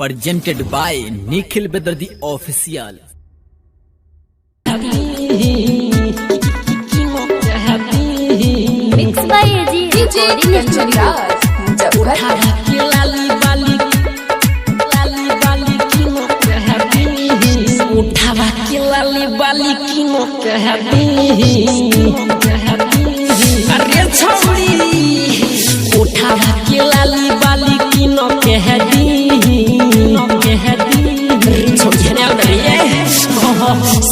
presented by Nikhil Bedardi Official. Mixed by AG Recording Studio. उठावा के लाली बाली किनो कहती अरे छोड़ी उठावा के लाली बाली किनो कहती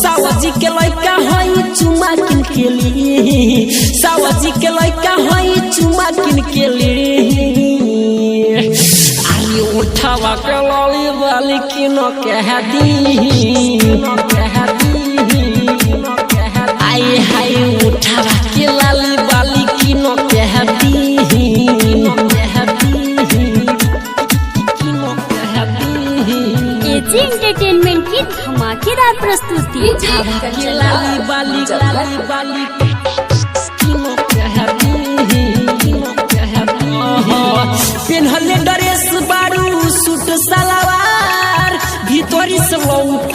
सावजी के लड़का होई चुमा किन के लिए सावजी के लड़का होई चुमा किन के लिए उठावा के लाली बाली किनो कहती आई हाय उठावा के लाली बाली किनो कहती AG Entertainment की धमाकेदार प्रस्तुति। उठावा के लाली बाली किनो कहती पेन्हले ड्रेस बारू सूट सलवार भीतरी से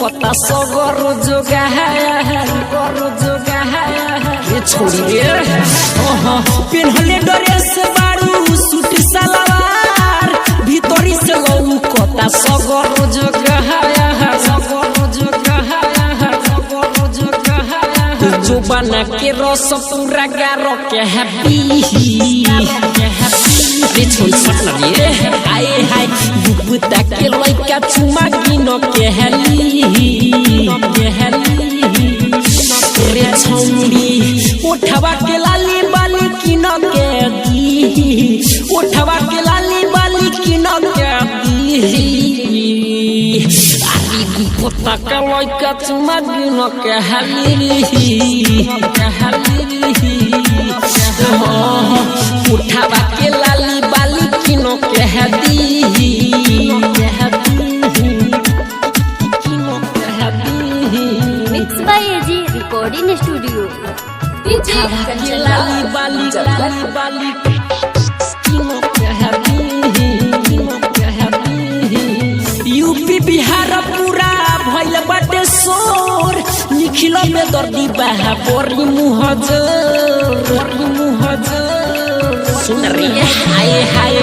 पता सगर जोगा ये छोड़ी रे पेन्हले ड्रेस बारू सूट सलवार भीतरी से पता सगर जोगा जो बना के रस पूरा गारो के हैप्पी आए हाय बुबुता के लइका चुमा गिनो के हली रे छौड़ी उठवा के लाली बाली किनो के दी उठवा के लाली बाली किनो के दी आरी बुबुता के लइका चुमा गिनो के हली उठावा के लाली बाली किनो कहती Mixed by AG Recording Studio. उठावा के लाली बाली किनो कहती यूपी बिहार पूरा भइल बाटे शोर निखिल में दर्दी बहा बोरी मुहजर सुन रे हाय हाय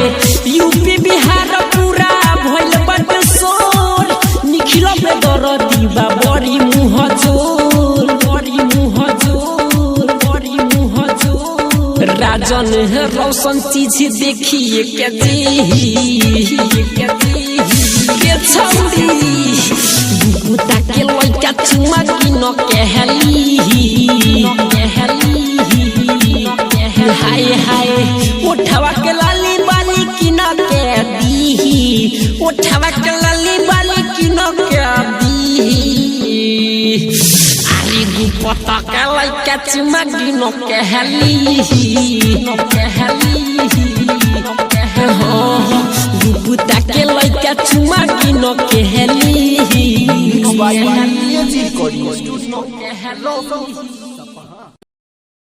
यूपी बिहार पूरा भइल बाटे शोर निखिल में दर्दी बा बोरी मुहजर राजन रोशन चीज देखिए के छौड़ी बुबुता के लइका चुमा किनो कहली हाय हाय उठवा के लाली बाली किनो के दी उठवा के लाली बाली किनो के दी अरे बुबुता के लइका चुमा किनो कहली बुबुता के लइका चुमा किनो कहली